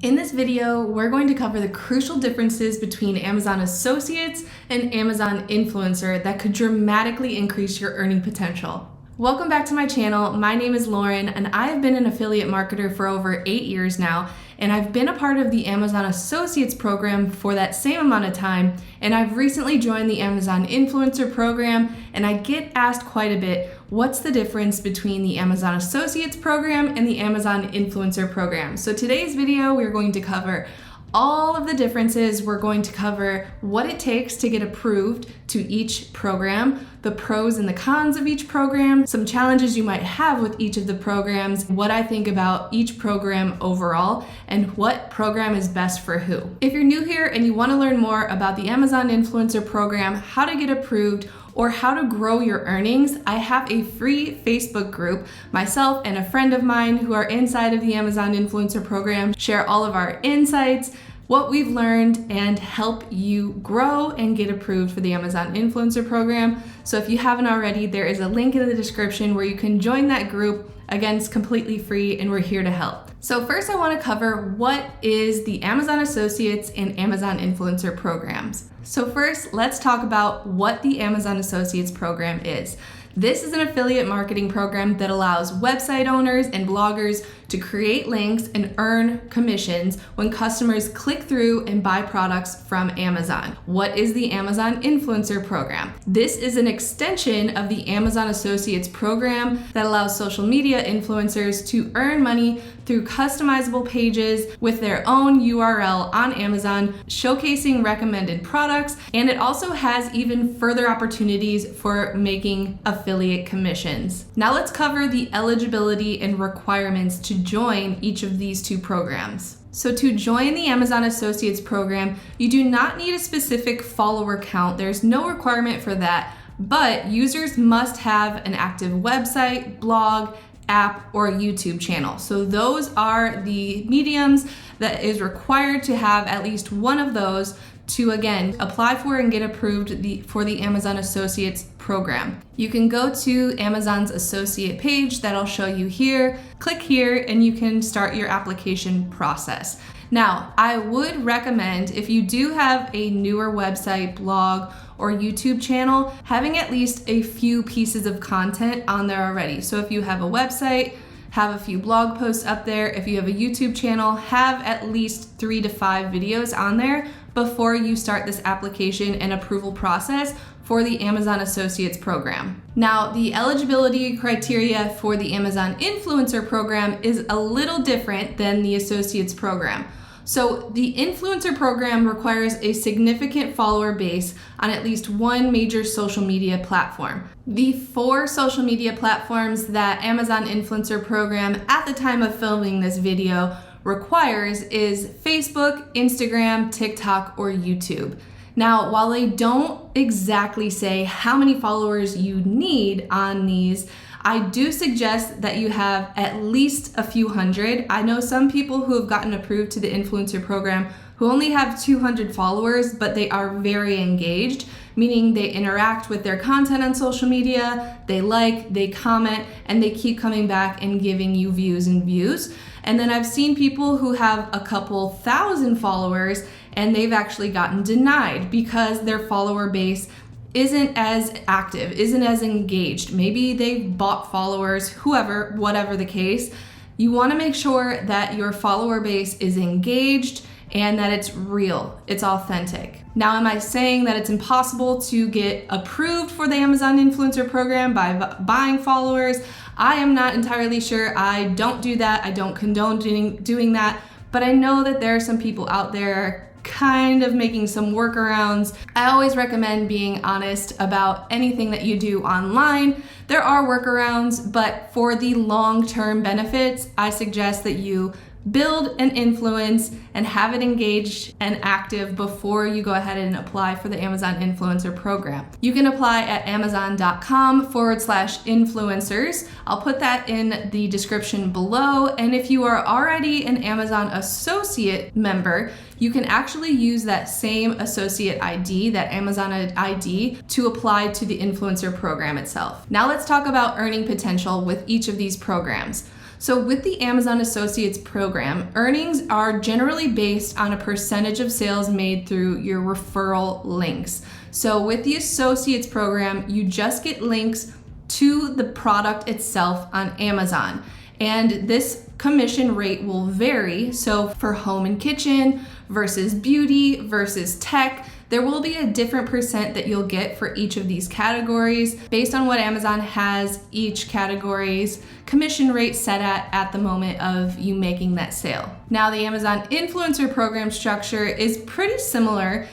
In this video, we're going to cover the crucial differences between Amazon Associates and Amazon Influencer that could dramatically increase your earning potential. Welcome back to my channel. My name is Lauren, and I have been an affiliate marketer for over 8 years now, and I've been a part of the Amazon Associates program for that same amount of time, and I've recently joined the Amazon Influencer program, and I get asked quite a bit, what's the difference between the Amazon Associates program and the Amazon Influencer program? So today's video, we're going to cover all of the differences. We're going to cover what it takes to get approved to each program, the pros and the cons of each program, some challenges you might have with each of the programs, what I think about each program overall, and what program is best for who. If you're new here and you want to learn more about the Amazon Influencer program, how to get approved, or how to grow your earnings, I have a free Facebook group. Myself and a friend of mine who are inside of the Amazon Influencer program share all of our insights, what we've learned, and help you grow and get approved for the Amazon Influencer program. So if you haven't already, there is a link in the description where you can join that group. Again, it's completely free and we're here to help. So first I want to cover what is the Amazon Associates and Amazon Influencer programs. So first, let's talk about what the Amazon Associates program is. This is an affiliate marketing program that allows website owners and bloggers to create links and earn commissions when customers click through and buy products from Amazon. What is the Amazon Influencer program? This is an extension of the Amazon Associates program that allows social media influencers to earn money through customizable pages with their own URL on Amazon, showcasing recommended products, and it also has even further opportunities for making affiliate commissions. Now let's cover the eligibility and requirements to join each of these two programs. So to join the Amazon Associates program, you do not need a specific follower count. There's no requirement for that, but users must have an active website, blog, app, or YouTube channel. So those are the mediums that is required to have at least one of those to, again, apply for and get approved for the Amazon Associates program. You can go to Amazon's associate page that I'll show you here, click here, and you can start your application process. Now, I would recommend, if you do have a newer website, blog, or YouTube channel, having at least a few pieces of content on there already. So if you have a website, have a few blog posts up there. If you have a YouTube channel, have at least 3 to 5 videos on there before you start this application and approval process for the Amazon Associates program. Now, the eligibility criteria for the Amazon Influencer program is a little different than the Associates program. So the Influencer program requires a significant follower base on at least one major social media platform. The 4 social media platforms that Amazon Influencer program at the time of filming this video requires is Facebook, Instagram, TikTok, or YouTube. Now, while they don't exactly say how many followers you need on these, I do suggest that you have at least a few hundred. I know some people who have gotten approved to the influencer program who only have 200 followers, but they are very engaged, meaning they interact with their content on social media, they like, they comment, and they keep coming back and giving you views and views. And then I've seen people who have a couple thousand followers and they've actually gotten denied because their follower base isn't as active, isn't as engaged. Maybe they've bought followers, whatever the case. You want to make sure that your follower base is engaged and that it's real, it's authentic. Now, am I saying that it's impossible to get approved for the Amazon Influencer program by buying followers? I am not entirely sure. I don't do that. I don't condone doing that, but I know that there are some people out there kind of making some workarounds. I always recommend being honest about anything that you do online. There are workarounds, but for the long-term benefits, I suggest that you build an influence and have it engaged and active before you go ahead and apply for the Amazon Influencer program. You can apply at amazon.com/influencers. I'll put that in the description below. And if you are already an Amazon Associate member, you can actually use that same associate ID, that Amazon ID, to apply to the influencer program itself. Now let's talk about earning potential with each of these programs. So with the Amazon Associates program, earnings are generally based on a percentage of sales made through your referral links. So with the Associates program, you just get links to the product itself on Amazon. And this commission rate will vary. So for home and kitchen versus beauty versus tech, there will be a different percent that you'll get for each of these categories based on what Amazon has each category's commission rate set at the moment of you making that sale. Now, the Amazon influencer program structure is pretty similar.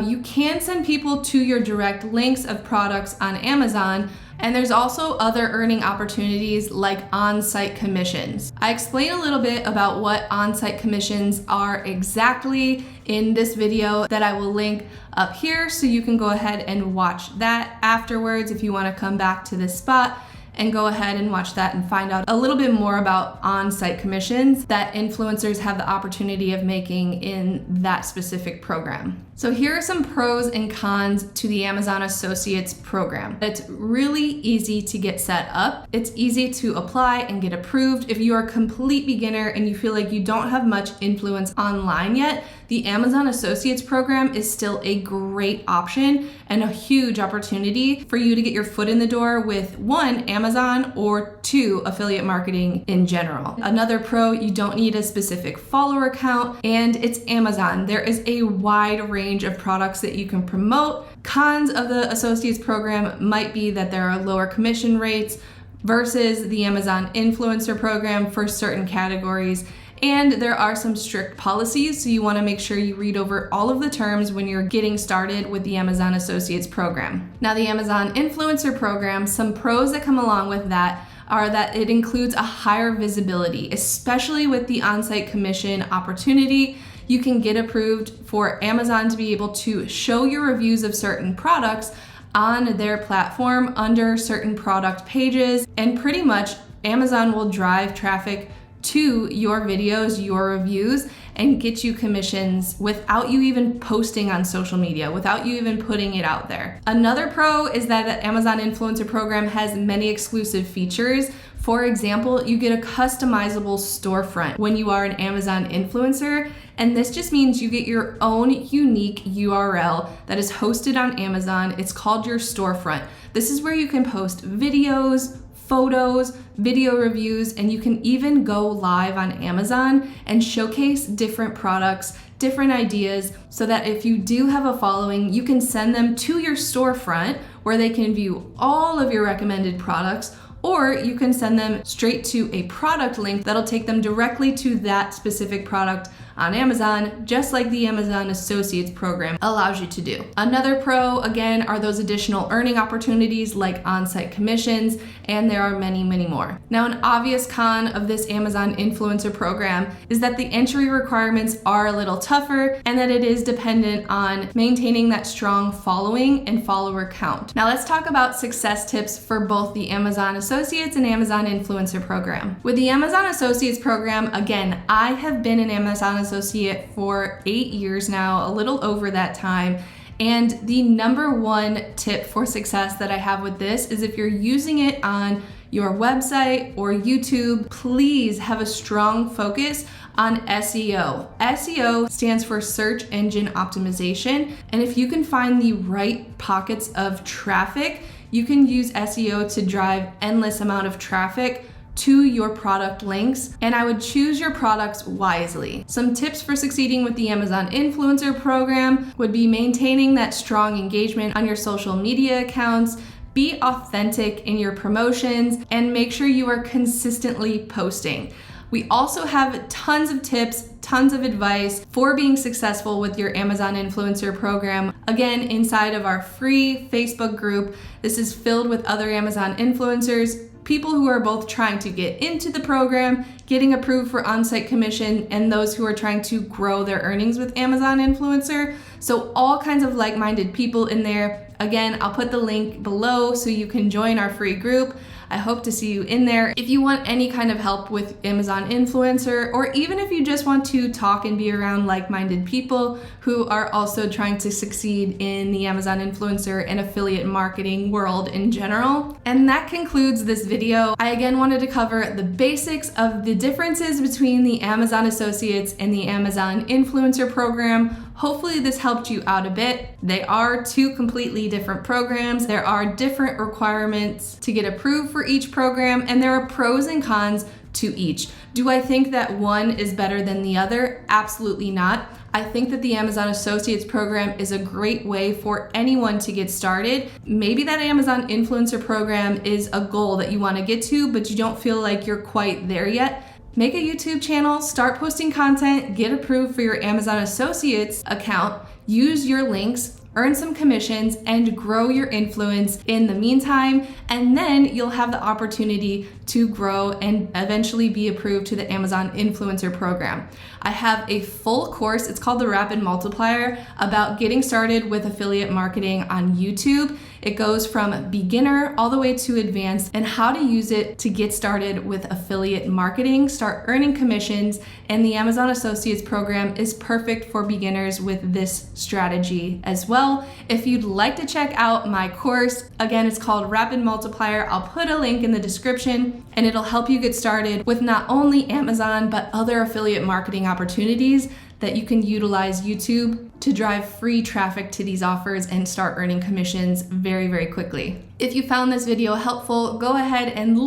You can send people to your direct links of products on Amazon, and there's also other earning opportunities like on-site commissions. I explain a little bit about what on-site commissions are exactly in this video that I will link up here, so you can go ahead and watch that afterwards if you want to come back to this spot and go ahead and watch that and find out a little bit more about on-site commissions that influencers have the opportunity of making in that specific program. So here are some pros and cons to the Amazon Associates program. It's really easy to get set up. It's easy to apply and get approved. If you are a complete beginner and you feel like you don't have much influence online yet, the Amazon Associates program is still a great option and a huge opportunity for you to get your foot in the door with one, Amazon, or two, affiliate marketing in general. Another pro, you don't need a specific follower count, and it's Amazon. There is a wide range of products that you can promote. Cons of the Associates program might be that there are lower commission rates versus the Amazon influencer program for certain categories. And there are some strict policies, so you want to make sure you read over all of the terms when you're getting started with the Amazon Associates program. Now, the Amazon Influencer program, some pros that come along with that are that it includes a higher visibility, especially with the on-site commission opportunity. You can get approved for Amazon to be able to show your reviews of certain products on their platform under certain product pages, and pretty much Amazon will drive traffic to your videos, your reviews, and get you commissions without you even posting on social media, without you even putting it out there. Another pro is that the Amazon Influencer program has many exclusive features. For example, you get a customizable storefront when you are an Amazon influencer, and this just means you get your own unique URL that is hosted on Amazon. It's called your storefront. This is where you can post videos, photos, video reviews, and you can even go live on Amazon and showcase different products, different ideas, so that if you do have a following, you can send them to your storefront where they can view all of your recommended products, or you can send them straight to a product link that'll take them directly to that specific product on Amazon, just like the Amazon Associates program allows you to do. Another pro, again, are those additional earning opportunities like on-site commissions, and there are many, many more. Now, an obvious con of this Amazon influencer program is that the entry requirements are a little tougher and that it is dependent on maintaining that strong following and follower count. Now, let's talk about success tips for both the Amazon Associates and Amazon Influencer program. With the Amazon Associates program, again, I have been an Amazon associate for 8 years now, a little over that time. And the number one tip for success that I have with this is if you're using it on your website or YouTube, please have a strong focus on SEO. SEO stands for search engine optimization. And if you can find the right pockets of traffic, you can use SEO to drive endless amount of traffic to your product links, and I would choose your products wisely. Some tips for succeeding with the Amazon Influencer program would be maintaining that strong engagement on your social media accounts, be authentic in your promotions, and make sure you are consistently posting. We also have tons of tips, tons of advice for being successful with your Amazon Influencer program. Again, inside of our free Facebook group, this is filled with other Amazon influencers, people who are both trying to get into the program, getting approved for on-site commission, and those who are trying to grow their earnings with Amazon Influencer. So all kinds of like-minded people in there. Again, I'll put the link below so you can join our free group. I hope to see you in there. If you want any kind of help with Amazon influencer, or even if you just want to talk and be around like-minded people who are also trying to succeed in the Amazon influencer and affiliate marketing world in general. And that concludes this video. I again wanted to cover the basics of the differences between the Amazon Associates and the Amazon Influencer program. Hopefully this helped you out a bit. They are two completely different programs. There are different requirements to get approved for each program, and there are pros and cons to each. Do I think that one is better than the other? Absolutely not. I think that the Amazon Associates program is a great way for anyone to get started. Maybe that Amazon Influencer program is a goal that you want to get to, but you don't feel like you're quite there yet. Make a YouTube channel, start posting content, get approved for your Amazon Associates account, use your links, earn some commissions, and grow your influence in the meantime, and then you'll have the opportunity to grow and eventually be approved to the Amazon Influencer program. I have a full course, it's called the Rapid Multiplier, about getting started with affiliate marketing on YouTube. It goes from beginner all the way to advanced, and how to use it to get started with affiliate marketing, start earning commissions, and the Amazon Associates program is perfect for beginners with this strategy as well. If you'd like to check out my course, again, it's called Rapid Multiplier. I'll put a link in the description, and it'll help you get started with not only Amazon, but other affiliate marketing opportunities that you can utilize YouTube to drive free traffic to these offers and start earning commissions very, very quickly. If you found this video helpful, go ahead and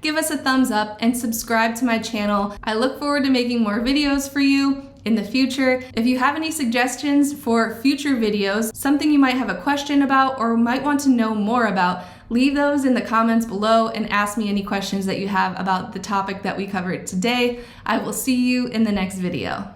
give us a thumbs up, and subscribe to my channel. I look forward to making more videos for you in the future. If you have any suggestions for future videos, something you might have a question about or might want to know more about, leave those in the comments below and ask me any questions that you have about the topic that we covered today. I will see you in the next video.